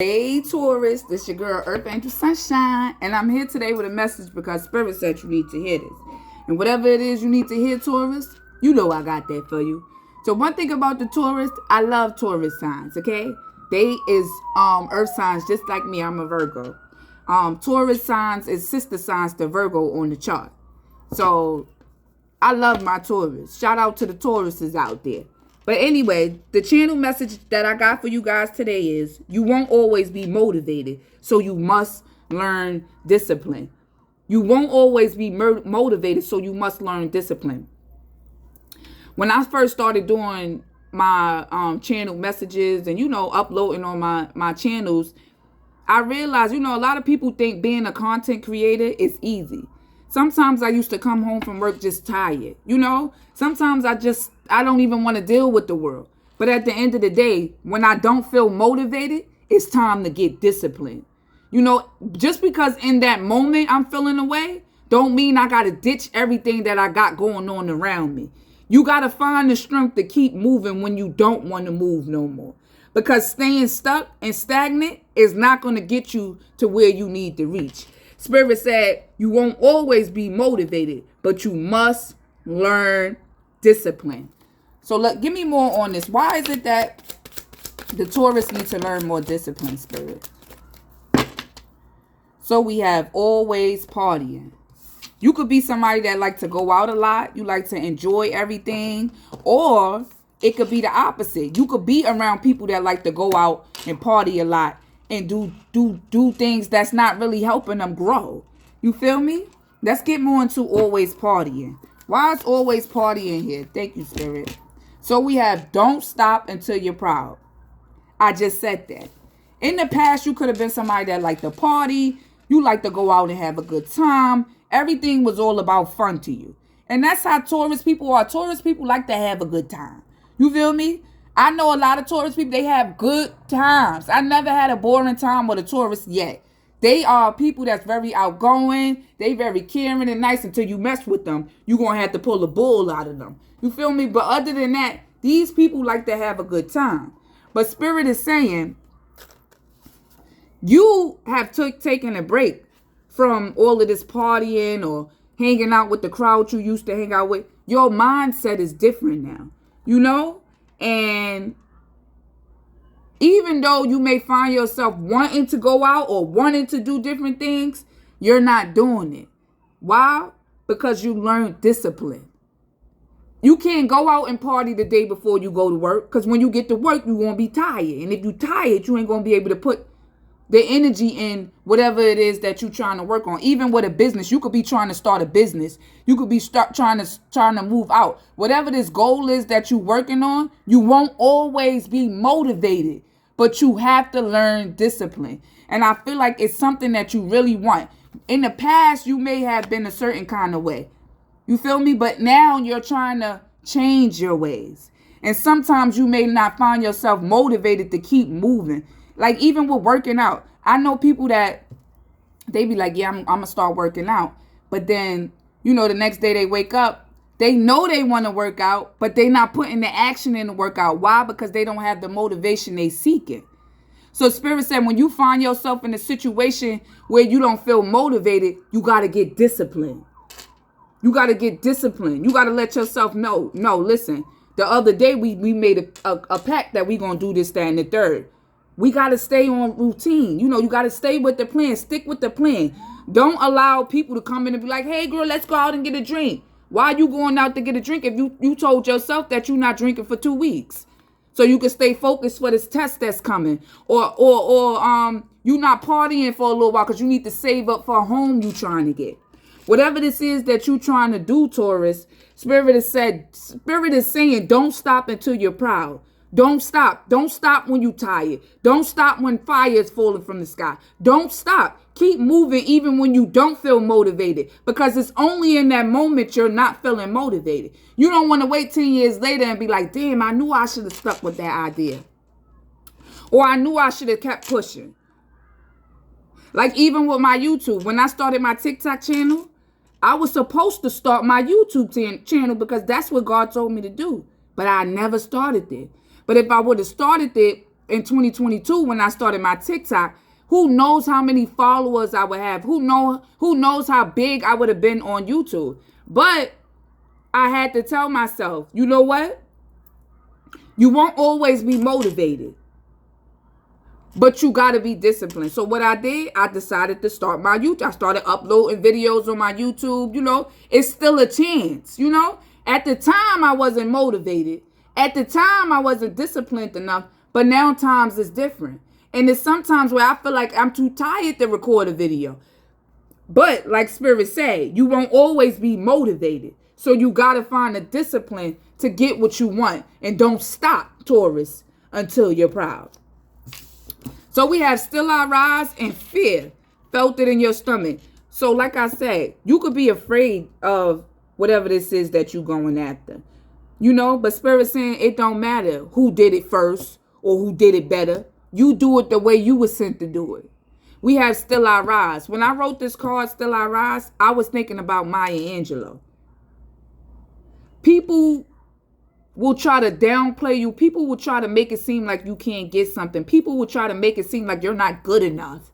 Hey Taurus, this your girl EarthangelSunshine, and I'm here today with a message because Spirit said you need to hear this. And whatever it is you need to hear, Taurus, you know I got that for you. So one thing about the Taurus, I love Taurus signs, okay? They is earth signs just like me. I'm a Virgo. Taurus signs is sister signs to Virgo on the chart. So I love my Taurus. Shout out to the Tauruses out there. But anyway, the channel message that I got for you guys today is you won't always be motivated, so you must learn discipline. You won't always be motivated, so you must learn discipline. When I first started doing my channel messages and, uploading on my channels, I realized, a lot of people think being a content creator is easy. Sometimes I used to come home from work just tired, Sometimes I don't even want to deal with the world. But at the end of the day, when I don't feel motivated, it's time to get disciplined. Just because in that moment I'm feeling away, don't mean I got to ditch everything that I got going on around me. You got to find the strength to keep moving when you don't want to move no more. Because staying stuck and stagnant is not going to get you to where you need to reach. Spirit said you won't always be motivated, but you must learn discipline. So look, give me more on this. Why is it that the Taurus need to learn more discipline, Spirit? So we have always partying. You could be somebody that like to go out a lot. You like to enjoy everything. Or it could be the opposite. You could be around people that like to go out and party a lot and do things that's not really helping them grow. You feel me? Let's get more into always partying. Why is always partying here? Thank you, Spirit. So we have don't stop until you're proud. I just said that. In the past, you could have been somebody that liked to party. You like to go out and have a good time. Everything was all about fun to you. And that's how Taurus people are. Taurus people like to have a good time. You feel me? I know a lot of Taurus people, they have good times. I never had a boring time with a Taurus yet. They are people that's very outgoing. They very caring and nice. Until you mess with them, you're going to have to pull the bull out of them. You feel me? But other than that, these people like to have a good time. But Spirit is saying, you have taken a break from all of this partying or hanging out with the crowd you used to hang out with. Your mindset is different now, And even though you may find yourself wanting to go out or wanting to do different things, you're not doing it. Why? Because you learned discipline. You can't go out and party the day before you go to work, because when you get to work, you're going to be tired. And if you're tired, you ain't going to be able to put the energy in whatever it is that you're trying to work on. Even with a business, you could be trying to start a business. You could be trying to move out. Whatever this goal is that you're working on, you won't always be motivated, but you have to learn discipline. And I feel like it's something that you really want. In the past, you may have been a certain kind of way. You feel me? But now you're trying to change your ways. And sometimes you may not find yourself motivated to keep moving. Like even with working out, I know people that they be like, yeah, I'm going to start working out. But then, the next day they wake up, they know they want to work out, but they not putting the action in the workout. Why? Because they don't have the motivation they seeking. So Spirit said, when you find yourself in a situation where you don't feel motivated, you got to get disciplined. You got to get disciplined. You got to let yourself know, no, listen, the other day we made a pact that we going to do this, that, and the third. We got to stay on routine. You got to stay with the plan. Stick with the plan. Don't allow people to come in and be like, hey, girl, let's go out and get a drink. Why are you going out to get a drink if you told yourself that you're not drinking for 2 weeks? So you can stay focused for this test that's coming. Or you not partying for a little while because you need to save up for a home you trying to get. Whatever this is that you trying to do, Taurus, Spirit is saying, don't stop until you're proud. Don't stop. Don't stop when you're tired. Don't stop when fire is falling from the sky. Don't stop. Keep moving even when you don't feel motivated, because it's only in that moment you're not feeling motivated. You don't want to wait 10 years later and be like, damn, I knew I should have stuck with that idea. Or I knew I should have kept pushing. Like even with my YouTube, when I started my TikTok channel, I was supposed to start my YouTube channel because that's what God told me to do. But I never started it. But if I would have started it in 2022 when I started my TikTok, who knows how many followers I would have? Who knows how big I would have been on YouTube? But I had to tell myself, you know what? You won't always be motivated, but you got to be disciplined. So what I did, I decided to start my YouTube. I started uploading videos on my YouTube. You know, it's still a chance, you know. At the time, I wasn't motivated. At the time, I wasn't disciplined enough. But now times is different. And it's sometimes where I feel like I'm too tired to record a video. But like Spirit said, you won't always be motivated. So you got to find a discipline to get what you want. And don't stop, Taurus, until you're proud. So we have still I rise and fear. Felt it in your stomach. So like I said, you could be afraid of whatever this is that you're going after. You know, but Spirit saying it don't matter who did it first or who did it better. You do it the way you were sent to do it. We have Still I Rise. When I wrote this card, Still I Rise, I was thinking about Maya Angelou. People will try to downplay you. People will try to make it seem like you can't get something. People will try to make it seem like you're not good enough.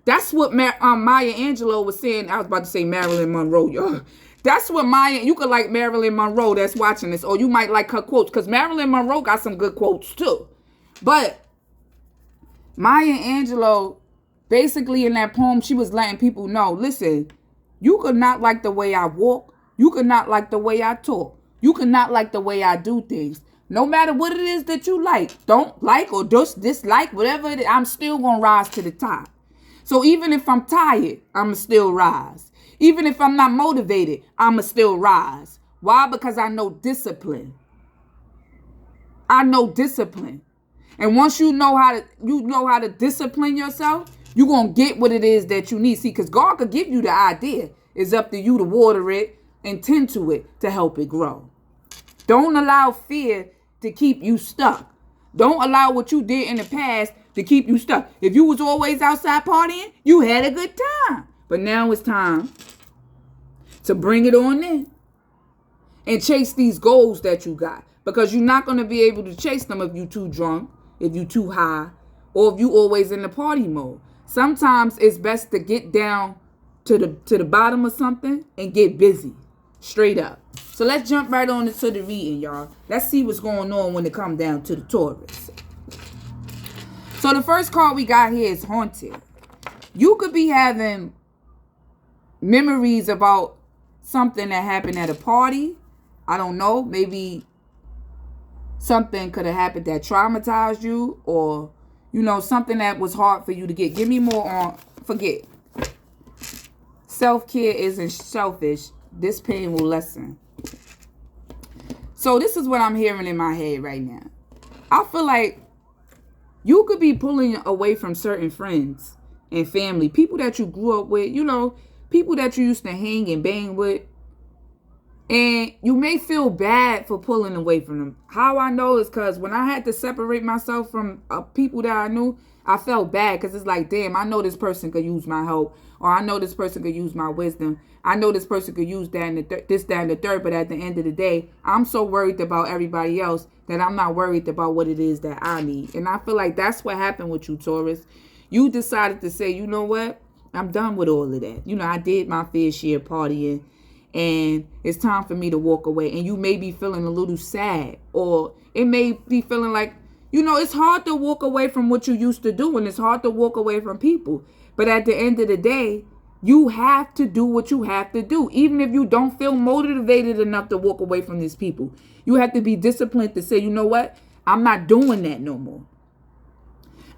That's what Maya Angelou was saying. I was about to say Marilyn Monroe, y'all. That's what you could like Marilyn Monroe that's watching this, or you might like her quotes, because Marilyn Monroe got some good quotes too. But Maya Angelou, basically in that poem, she was letting people know, listen, you could not like the way I walk. You could not like the way I talk. You could not like the way I do things. No matter what it is that you like, don't like or just dislike, whatever it is, I'm still going to rise to the top. So even if I'm tired, I'm going to still rise. Even if I'm not motivated, I'm going to still rise. Why? Because I know discipline. I know discipline. And once you know how to discipline yourself, you're going to get what it is that you need. See, because God could give you the idea. It's up to you to water it and tend to it to help it grow. Don't allow fear to keep you stuck. Don't allow what you did in the past to keep you stuck. If you was always outside partying, you had a good time. But now it's time to bring it on in and chase these goals that you got. Because you're not going to be able to chase them if you're too drunk, if you're too high, or if you always in the party mode. Sometimes it's best to get down to the bottom of something and get busy. Straight up. So let's jump right on into the reading, y'all. Let's see what's going on when it comes down to the Taurus. So the first card we got here is Haunted. You could be having memories about something that happened at a party. I don't know. Maybe something could have happened that traumatized you, or, you know, something that was hard for you to get. Give me more on forget. Self-care isn't selfish. This pain will lessen. So this is what I'm hearing in my head right now. I feel like you could be pulling away from certain friends and family, people that you grew up with, you know, people that you used to hang and bang with. And you may feel bad for pulling away from them. How I know is because when I had to separate myself from people that I knew, I felt bad because it's like, damn, I know this person could use my help. Or I know this person could use my wisdom. I know this person could use that and this, that, and the third. But at the end of the day, I'm so worried about everybody else that I'm not worried about what it is that I need. And I feel like that's what happened with you, Taurus. You decided to say, you know what? I'm done with all of that. You know, I did my fair share partying. And it's time for me to walk away. And you may be feeling a little sad. Or it may be feeling like, you know, it's hard to walk away from what you used to do. And it's hard to walk away from people. But at the end of the day, you have to do what you have to do. Even if you don't feel motivated enough to walk away from these people. You have to be disciplined to say, you know what? I'm not doing that no more.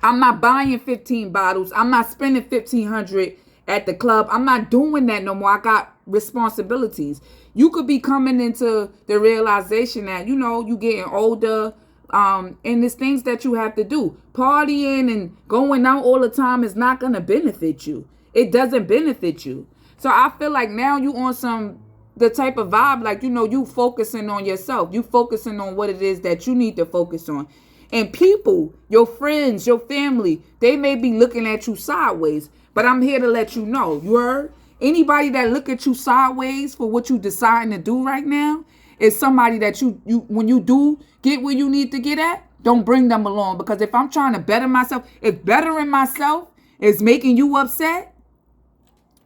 I'm not buying 15 bottles. I'm not spending $1,500 at the club. I'm not doing that no more. I got responsibilities. You could be coming into the realization that, you know, you getting older. And there's things that you have to do. Partying and going out all the time is not going to benefit you. It doesn't benefit you. So I feel like now you on the type of vibe, like, you know, you focusing on yourself. You focusing on what it is that you need to focus on. And people, your friends, your family, they may be looking at you sideways. But I'm here to let you know, you heard? Anybody that look at you sideways for what you deciding to do right now is somebody that you when you do get where you need to get at, don't bring them along. Because if I'm trying to better myself, if bettering myself is making you upset,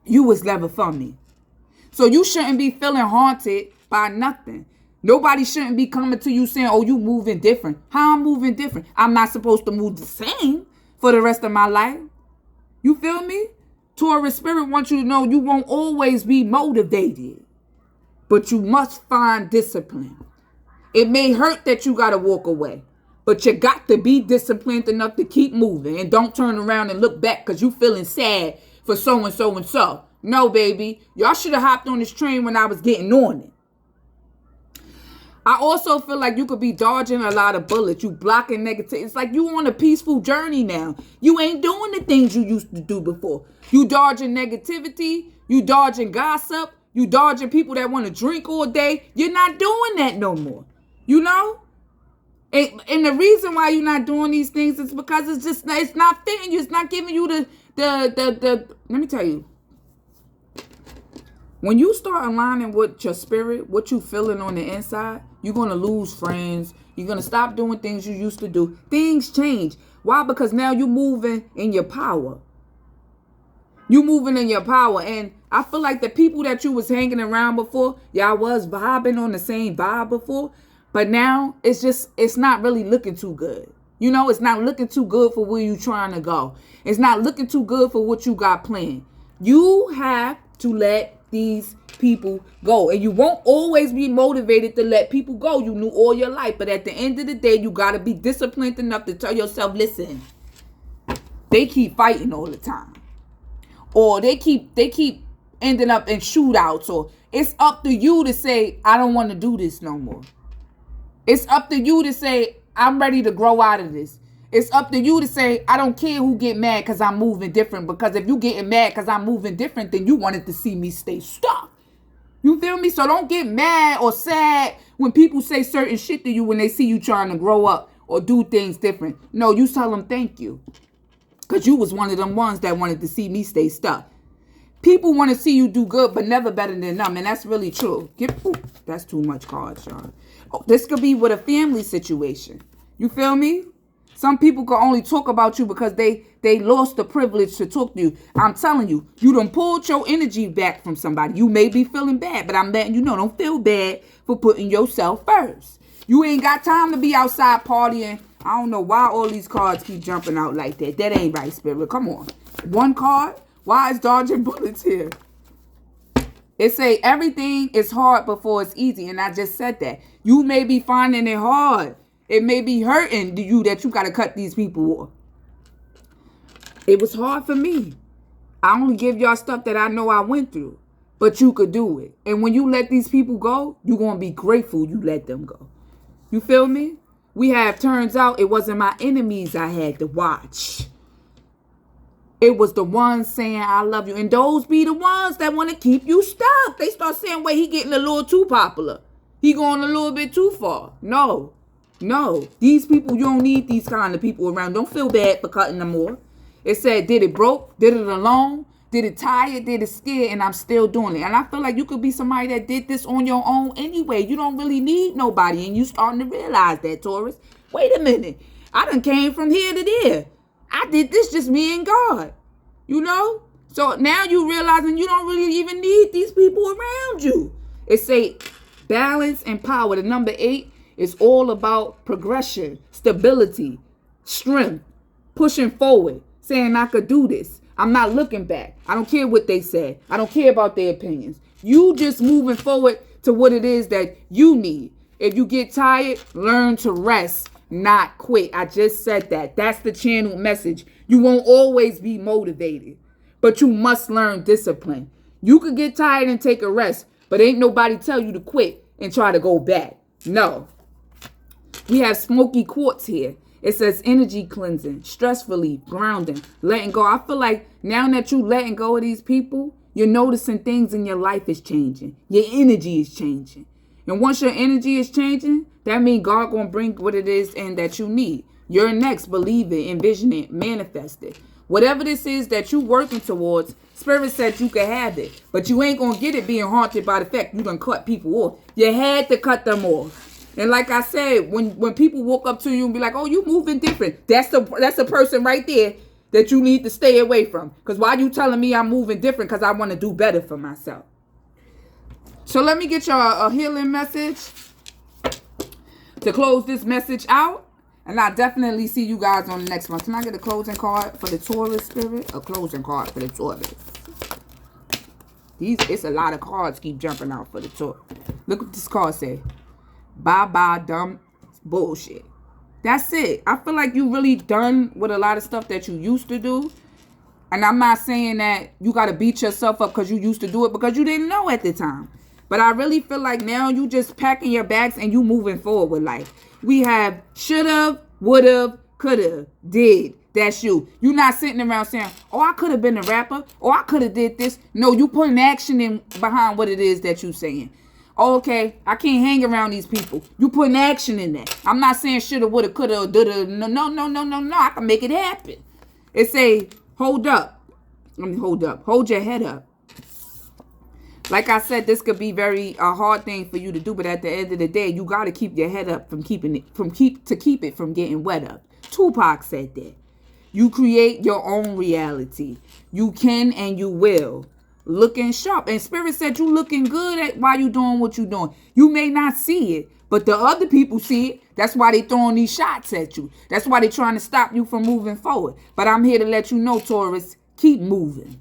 you was never for me. So you shouldn't be feeling haunted by nothing. Nobody shouldn't be coming to you saying, oh, you moving different. How I'm moving different? I'm not supposed to move the same for the rest of my life. You feel me? Taurus spirit wants you to know you won't always be motivated, but you must find discipline. It may hurt that you got to walk away, but you got to be disciplined enough to keep moving and don't turn around and look back because you feeling sad for so and so and so. No, baby. Y'all should have hopped on this train when I was getting on it. I also feel like you could be dodging a lot of bullets. You blocking negativity. It's like you on a peaceful journey now. You ain't doing the things you used to do before. You dodging negativity. You dodging gossip. You dodging people that want to drink all day. You're not doing that no more. You know? And the reason why you're not doing these things is because it's not fitting you. It's not giving you the let me tell you. When you start aligning with your spirit, what you feeling on the inside, you're going to lose friends. You're going to stop doing things you used to do. Things change. Why? Because now you're moving in your power. You moving in your power. And I feel like the people that you was hanging around before, y'all was vibing on the same vibe before. But now it's not really looking too good. You know, it's not looking too good for where you trying to go. It's not looking too good for what you got planned. You have to let these people go. And you won't always be motivated to let people go. You knew all your life. But at the end of the day, you got to be disciplined enough to tell yourself, listen, they keep fighting all the time. Or they keep ending up in shootouts. Or it's up to you to say, I don't want to do this no more. It's up to you to say, I'm ready to grow out of this. It's up to you to say, I don't care who get mad because I'm moving different. Because if you getting mad because I'm moving different, then you wanted to see me stay stuck. You feel me? So don't get mad or sad when people say certain shit to you when they see you trying to grow up or do things different. No, you tell them thank you. Because you was one of them ones that wanted to see me stay stuck. People want to see you do good, but never better than them. And that's really true. That's too much cards, y'all. Oh, this could be with a family situation. You feel me? Some people can only talk about you because they lost the privilege to talk to you. I'm telling you, you done pulled your energy back from somebody. You may be feeling bad, but I'm letting you know, don't feel bad for putting yourself first. You ain't got time to be outside partying. I don't know why all these cards keep jumping out like that. That ain't right, Spirit. Come on. One card. Why is dodging bullets here? It say everything is hard before it's easy. And I just said that. You may be finding it hard. It may be hurting you that you got to cut these people off. It was hard for me. I only give y'all stuff that I know I went through. But you could do it. And when you let these people go, you're going to be grateful you let them go. You feel me? Turns out it wasn't my enemies I had to watch. It was the ones saying I love you. And those be the ones that want to keep you stuck. They start saying, wait, he getting a little too popular. He going a little bit too far. No. These people, you don't need these kind of people around. Don't feel bad for cutting them off. It said, did it broke? Did it alone? Did it tired? Did it scared? And I'm still doing it. And I feel like you could be somebody that did this on your own anyway. You don't really need nobody. And you starting to realize that, Taurus. Wait a minute. I done came from here to there. I did this just me and God. You know? So now you realizing you don't really even need these people around you. It say balance and power. The number 8 is all about progression, stability, strength, pushing forward, saying I could do this. I'm not looking back. I don't care what they say. I don't care about their opinions. You just moving forward to what it is that you need. If you get tired, learn to rest, not quit. I just said that. That's the channeled message. You won't always be motivated, but you must learn discipline. You could get tired and take a rest, but ain't nobody tell you to quit and try to go back. No. We have smoky quartz here. It says energy cleansing, stress relief, grounding, letting go. I feel like now that you letting go of these people, you're noticing things in your life is changing. Your energy is changing. And once your energy is changing, that means God going to bring what it is in that you need. You're next. Believe it, envision it, manifest it. Whatever this is that you working towards, Spirit said you can have it. But you ain't going to get it being haunted by the fact you done cut people off. You had to cut them off. And like I said, when people walk up to you and be like, "Oh, you moving different," that's the person right there that you need to stay away from. Because why you telling me I'm moving different? Because I want to do better for myself. So let me get y'all a healing message to close this message out. And I'll definitely see you guys on the next one. Can I get a closing card for the Taurus spirit? A closing card for the Taurus. It's a lot of cards keep jumping out for the Taurus. Look what this card say. Bye-bye, dumb bullshit. That's it. I feel like you really done with a lot of stuff that you used to do. And I'm not saying that you got to beat yourself up because you used to do it because you didn't know at the time. But I really feel like now you just packing your bags and you moving forward with life. We have should've, would've, could've, did. That's you. You not sitting around saying, "Oh, I could have been a rapper. Oh, I could have did this." No, you putting action in behind what it is that you saying. Oh, okay, I can't hang around these people. You putting action in that. I'm not saying shoulda, woulda, coulda, dulda. No. I can make it happen. It say, hold up. Hold your head up. Like I said, this could be a hard thing for you to do, but at the end of the day, you got to keep your head up to keep it from getting wet up. Tupac said that. You create your own reality. You can and you will. Looking sharp. And Spirit said you looking good while you doing what you doing. You may not see it, but the other people see it. That's why they throwing these shots at you. That's why they trying to stop you from moving forward. But I'm here to let you know, Taurus, keep moving.